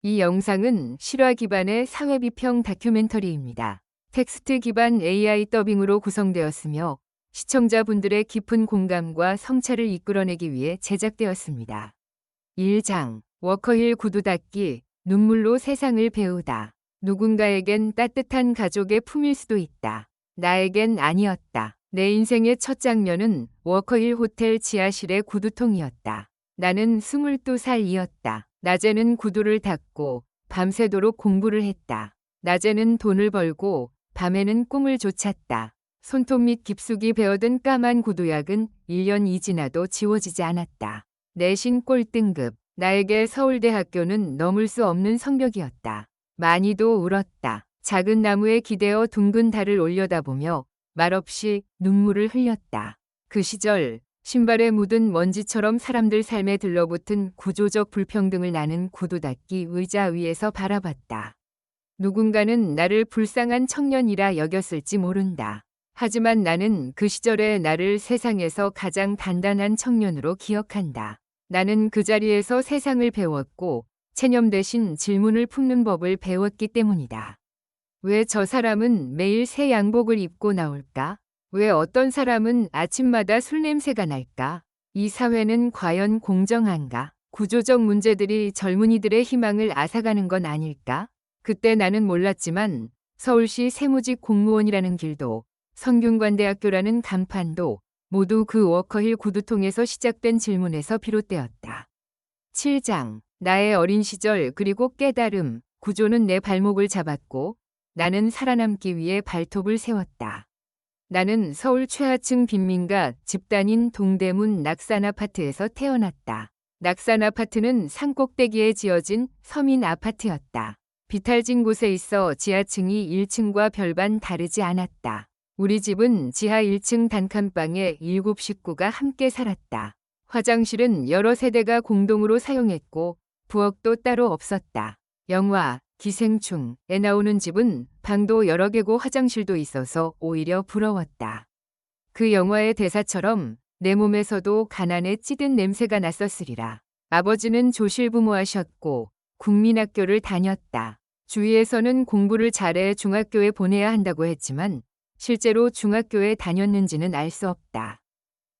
이 영상은 실화 기반의 사회비평 다큐멘터리입니다. 텍스트 기반 AI 더빙으로 구성되었으며 시청자분들의 깊은 공감과 성찰을 이끌어내기 위해 제작되었습니다. 1장 워커힐 구두 닦기, 눈물로 세상을 배우다. 누군가에겐 따뜻한 가족의 품일 수도 있다. 나에겐 아니었다. 내 인생의 첫 장면은 워커힐 호텔 지하실의 구두통이었다. 나는 22살이었다. 낮에는 구두를 닦고 밤새도록 공부를 했다. 낮에는 돈을 벌고 밤에는 꿈을 좇았다. 손톱 밑 깊숙이 베어든 까만 구두약은 1년이 지나도 지워지지 않았다. 내신 꼴등급. 나에게 서울대학교는 넘을 수 없는 성벽이었다. 많이도 울었다. 작은 나무에 기대어 둥근 달을 올려다보며 말없이 눈물을 흘렸다. 그 시절 신발에 묻은 먼지처럼 사람들 삶에 들러붙은 구조적 불평등을 나는 구두 닦기 의자 위에서 바라봤다. 누군가는 나를 불쌍한 청년이라 여겼을지 모른다. 하지만 나는 그 시절의 나를 세상에서 가장 단단한 청년으로 기억한다. 나는 그 자리에서 세상을 배웠고 체념 대신 질문을 품는 법을 배웠기 때문이다. 왜 저 사람은 매일 새 양복을 입고 나올까? 왜 어떤 사람은 아침마다 술 냄새가 날까? 이 사회는 과연 공정한가? 구조적 문제들이 젊은이들의 희망을 앗아가는 건 아닐까? 그때 나는 몰랐지만 서울시 세무직 공무원이라는 길도 성균관대학교라는 간판도 모두 그 워커힐 구두통에서 시작된 질문에서 비롯되었다. 7장 나의 어린 시절 그리고 깨달음. 구조는 내 발목을 잡았고 나는 살아남기 위해 발톱을 세웠다. 나는 서울 최하층 빈민가 집단인 동대문 낙산아파트에서 태어났다. 낙산아파트는 산꼭대기에 지어진 서민 아파트였다. 비탈진 곳에 있어 지하층이 1층과 별반 다르지 않았다. 우리 집은 지하 1층 단칸방에 7 식구가 함께 살았다. 화장실은 여러 세대가 공동으로 사용했고 부엌도 따로 없었다. 영화 기생충에 나오는 집은 방도 여러 개고 화장실도 있어서 오히려 부러웠다. 그 영화의 대사처럼 내 몸에서도 가난에 찌든 냄새가 났었으리라. 아버지는 조실부모하셨고 국민학교를 다녔다. 주위에서는 공부를 잘해 중학교에 보내야 한다고 했지만 실제로 중학교에 다녔는지는 알 수 없다.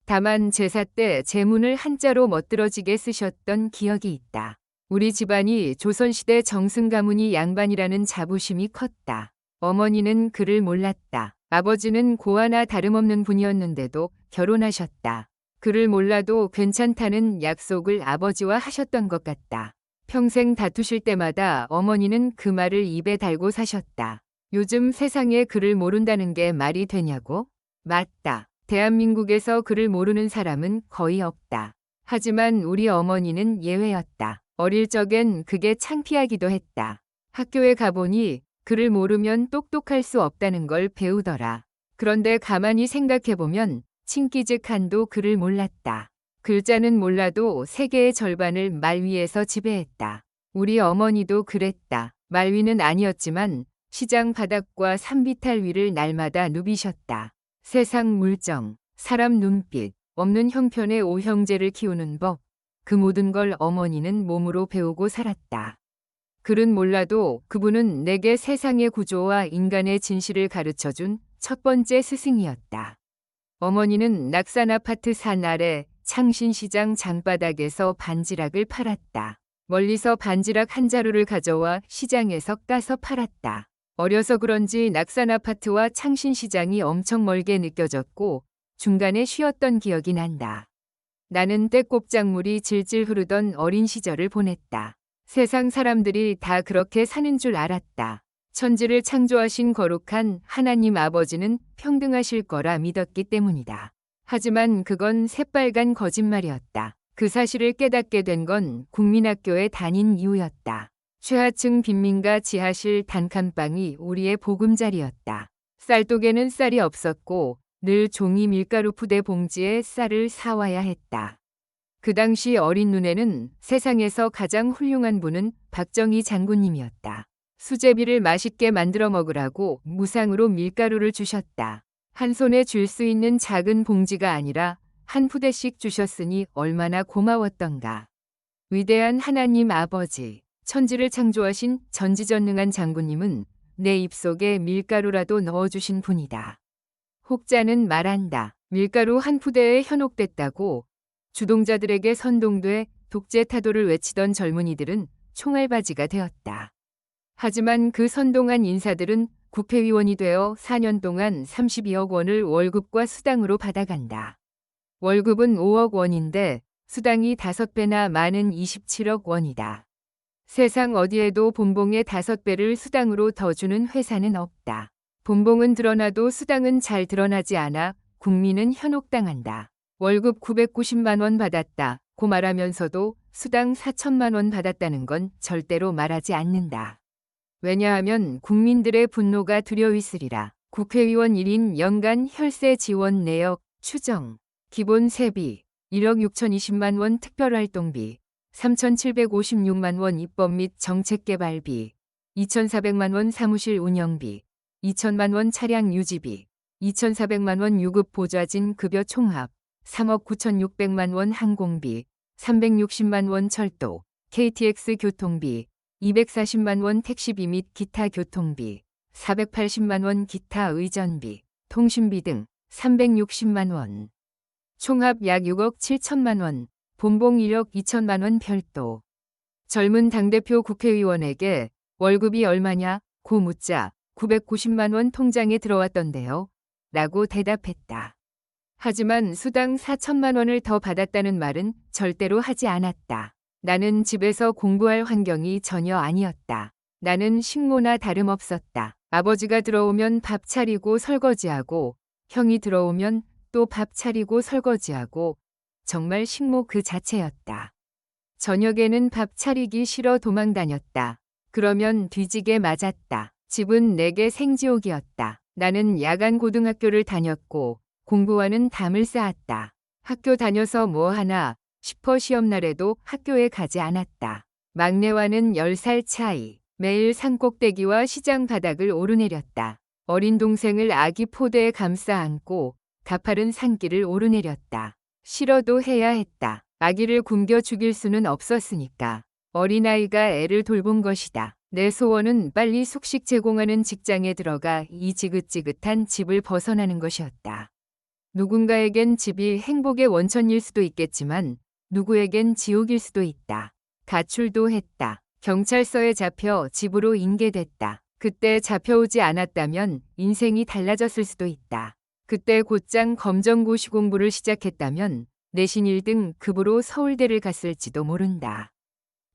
다만 제사 때 제문을 한자로 멋들어지게 쓰셨던 기억이 있다. 우리 집안이 조선시대 정승 가문이 양반이라는 자부심이 컸다. 어머니는 그를 몰랐다. 아버지는 고아나 다름없는 분이었는데도 결혼하셨다. 그를 몰라도 괜찮다는 약속을 아버지와 하셨던 것 같다. 평생 다투실 때마다 어머니는 그 말을 입에 달고 사셨다. 요즘 세상에 그를 모른다는 게 말이 되냐고? 맞다. 대한민국에서 그를 모르는 사람은 거의 없다. 하지만 우리 어머니는 예외였다. 어릴 적엔 그게 창피하기도 했다. 학교에 가보니 그를 모르면 똑똑할 수 없다는 걸 배우더라. 그런데 가만히 생각해보면 친기즈칸도 그를 몰랐다. 글자는 몰라도 세계의 절반을 말 위에서 지배했다. 우리 어머니도 그랬다. 말 위는 아니었지만 시장 바닥과 산비탈 위를 날마다 누비셨다. 세상 물정, 사람 눈빛, 없는 형편의 5형제를 키우는 법, 그 모든 걸 어머니는 몸으로 배우고 살았다. 글은 몰라도 그분은 내게 세상의 구조와 인간의 진실을 가르쳐준 첫 번째 스승이었다. 어머니는 낙산아파트 산 아래 창신시장 장바닥에서 반지락을 팔았다. 멀리서 반지락 한 자루를 가져와 시장에서 까서 팔았다. 어려서 그런지 낙산아파트와 창신시장이 엄청 멀게 느껴졌고 중간에 쉬었던 기억이 난다. 나는 떼꼽작물이 질질 흐르던 어린 시절을 보냈다. 세상 사람들이 다 그렇게 사는 줄 알았다. 천지를 창조하신 거룩한 하나님 아버지는 평등하실 거라 믿었기 때문이다. 하지만 그건 새빨간 거짓말이었다. 그 사실을 깨닫게 된 건 국민학교에 다닌 이후였다. 최하층 빈민가 지하실 단칸방이 우리의 보금자리였다. 쌀독에는 쌀이 없었고 늘 종이 밀가루 푸대 봉지에 쌀을 사와야 했다. 그 당시 어린 눈에는 세상에서 가장 훌륭한 분은 박정희 장군님이었다. 수제비를 맛있게 만들어 먹으라고 무상으로 밀가루를 주셨다. 한 손에 쥘 수 있는 작은 봉지가 아니라 한 푸대씩 주셨으니 얼마나 고마웠던가. 위대한 하나님 아버지, 천지를 창조하신 전지전능한 장군님은 내 입속에 밀가루라도 넣어주신 분이다. 혹자는 말한다. 밀가루 한 푸대에 현혹됐다고. 주동자들에게 선동돼 독재 타도를 외치던 젊은이들은 총알바지가 되었다. 하지만 그 선동한 인사들은 국회의원이 되어 4년 동안 32억 원을 월급과 수당으로 받아간다. 월급은 5억 원인데 수당이 5배나 많은 27억 원이다. 세상 어디에도 본봉의 5배를 수당으로 더 주는 회사는 없다. 본봉은 드러나도 수당은 잘 드러나지 않아 국민은 현혹당한다. 월급 990만 원 받았다고 말하면서도 수당 4천만 원 받았다는 건 절대로 말하지 않는다. 왜냐하면 국민들의 분노가 두려있으리라. 국회의원 1인 연간 혈세 지원 내역 추정. 기본 세비 1억 6,020만 원 특별활동비 3,756만 원 입법 및 정책개발비 2,400만 원 사무실 운영비 2천만 원 차량 유지비 2,400만 원 유급 보좌진 급여 총합 3억 9,600만 원 항공비 360만 원 철도 KTX 교통비 240만 원 택시비 및 기타 교통비 480만 원 기타 의전비 통신비 등 360만 원 총합 약 6억 7천만 원 본봉 1억 2천만 원 별도. 젊은 당대표 국회의원에게 월급이 얼마냐 고 묻자 990만 원 통장에 들어왔던데요 라고 대답했다. 하지만 수당 4천만 원을 더 받았다는 말은 절대로 하지 않았다. 나는 집에서 공부할 환경이 전혀 아니었다. 나는 식모나 다름없었다. 아버지가 들어오면 밥 차리고 설거지하고 형이 들어오면 또 밥 차리고 설거지하고 정말 식모 그 자체였다. 저녁에는 밥 차리기 싫어 도망 다녔다. 그러면 뒤지게 맞았다. 집은 내게 생지옥이었다. 나는 야간 고등학교를 다녔고 공부와는 담을 쌓았다. 학교 다녀서 뭐 하나 싶어 시험날에도 학교에 가지 않았다. 막내와는 10살 차이. 매일 산꼭대기와 시장 바닥을 오르내렸다. 어린 동생을 아기 포대에 감싸 안고 가파른 산길을 오르내렸다. 싫어도 해야 했다. 아기를 굶겨 죽일 수는 없었으니까. 어린아이가 애를 돌본 것이다. 내 소원은 빨리 숙식 제공하는 직장에 들어가 이 지긋지긋한 집을 벗어나는 것이었다. 누군가에겐 집이 행복의 원천일 수도 있겠지만 누구에겐 지옥일 수도 있다. 가출도 했다. 경찰서에 잡혀 집으로 인계됐다. 그때 잡혀오지 않았다면 인생이 달라졌을 수도 있다. 그때 곧장 검정고시 공부를 시작했다면 내신 1등 급으로 서울대를 갔을지도 모른다.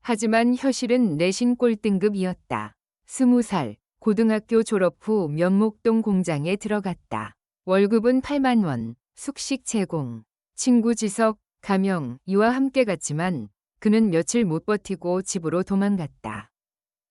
하지만 현실은 내신 꼴등급이었다. 20살 고등학교 졸업 후 면목동 공장에 들어갔다. 월급은 8만 원, 숙식 제공. 친구 지석, 가명, 이와 함께 갔지만 그는 며칠 못 버티고 집으로 도망갔다.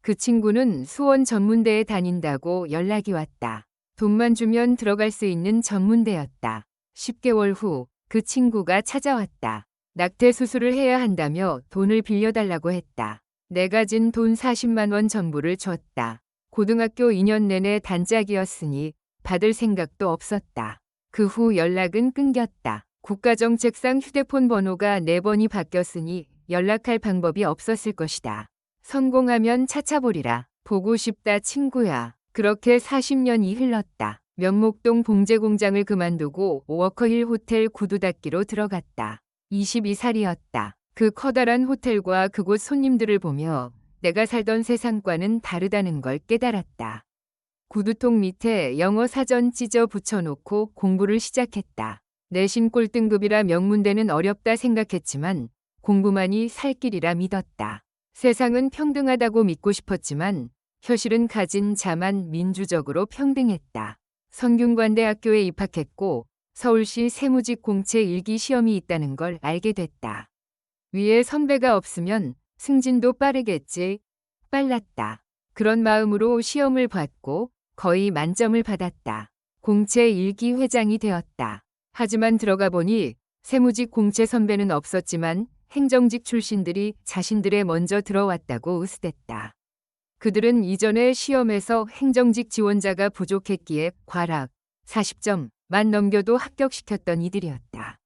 그 친구는 수원 전문대에 다닌다고 연락이 왔다. 돈만 주면 들어갈 수 있는 전문대였다. 10개월 후 그 친구가 찾아왔다. 낙태 수술을 해야 한다며 돈을 빌려달라고 했다. 내가 진 돈 40만 원 전부를 줬다. 고등학교 2년 내내 단짝이었으니 받을 생각도 없었다. 그 후 연락은 끊겼다. 국가정책상 휴대폰 번호가 4번이 바뀌었으니 연락할 방법이 없었을 것이다. 성공하면 차차보리라. 보고 싶다 친구야. 그렇게 40년이 흘렀다. 면목동 봉제 공장을 그만두고 워커힐 호텔 구두 닦기로 들어갔다. 22살이었다. 그 커다란 호텔과 그곳 손님들을 보며 내가 살던 세상과는 다르다는 걸 깨달았다. 구두통 밑에 영어 사전 찢어 붙여놓고 공부를 시작했다. 내신 꼴등급이라 명문대는 어렵다 생각했지만 공부만이 살 길이라 믿었다. 세상은 평등하다고 믿고 싶었지만 현실은 가진 자만 민주적으로 평등했다. 성균관대학교에 입학했고 서울시 세무직 공채 일기 시험이 있다는 걸 알게 됐다. 위에 선배가 없으면 승진도 빠르겠지. 빨랐다. 그런 마음으로 시험을 봤고 거의 만점을 받았다. 공채 일기 회장이 되었다. 하지만 들어가 보니 세무직 공채 선배는 없었지만 행정직 출신들이 자신들에 먼저 들어왔다고 으스댔다. 그들은 이전에 시험에서 행정직 지원자가 부족했기에 과락 40점만 넘겨도 합격시켰던 이들이었다.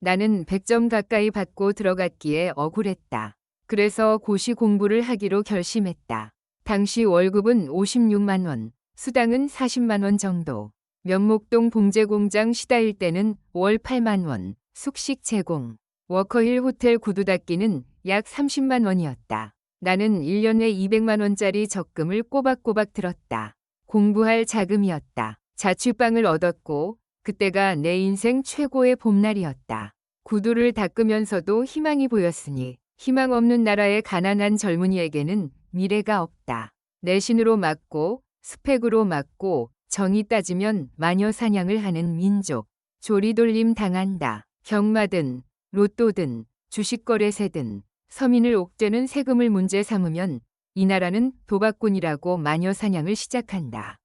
나는 100점 가까이 받고 들어갔기에 억울했다. 그래서 고시 공부를 하기로 결심했다. 당시 월급은 56만 원, 수당은 40만 원 정도. 면목동 봉제공장 시다일 때는 월 8만 원, 숙식 제공. 워커힐 호텔 구두 닦기는 약 30만 원이었다. 나는 1년에 200만 원짜리 적금을 꼬박꼬박 들었다. 공부할 자금이었다. 자취방을 얻었고 그때가 내 인생 최고의 봄날이었다. 구두를 닦으면서도 희망이 보였으니 희망 없는 나라의 가난한 젊은이에게는 미래가 없다. 내신으로 맞고 스펙으로 맞고 정의 따지면 마녀 사냥을 하는 민족. 조리돌림 당한다. 경마든 로또든 주식거래세든 서민을 옥죄는 세금을 문제 삼으면 이 나라는 도박꾼이라고 마녀 사냥을 시작한다.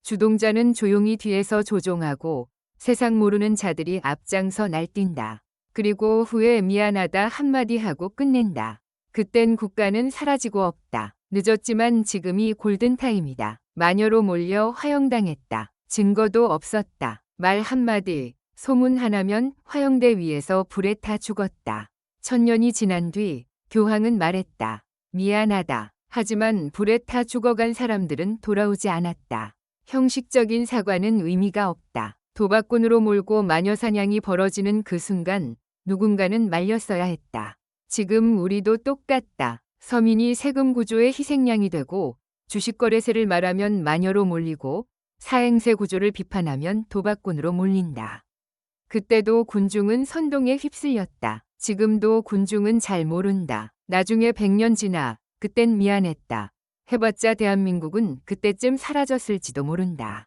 주동자는 조용히 뒤에서 조종하고 세상 모르는 자들이 앞장서 날뛴다. 그리고 후에 미안하다 한마디 하고 끝낸다. 그땐 국가는 사라지고 없다. 늦었지만 지금이 골든타임이다. 마녀로 몰려 화형당했다. 증거도 없었다. 말 한마디, 소문 하나면 화형대 위에서 불에 타 죽었다. 1000년이 지난 뒤 교황은 말했다. 미안하다. 하지만 불에 타 죽어간 사람들은 돌아오지 않았다. 형식적인 사과는 의미가 없다. 도박꾼으로 몰고 마녀 사냥이 벌어지는 그 순간 누군가는 말렸어야 했다. 지금 우리도 똑같다. 서민이 세금 구조의 희생양이 되고 주식거래세를 말하면 마녀로 몰리고 사행세 구조를 비판하면 도박꾼으로 몰린다. 그때도 군중은 선동에 휩쓸렸다. 지금도 군중은 잘 모른다. 나중에 100년 지나 그땐 미안했다. 해봤자 대한민국은 그때쯤 사라졌을지도 모른다.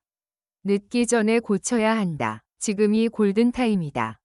늦기 전에 고쳐야 한다. 지금이 골든타임이다.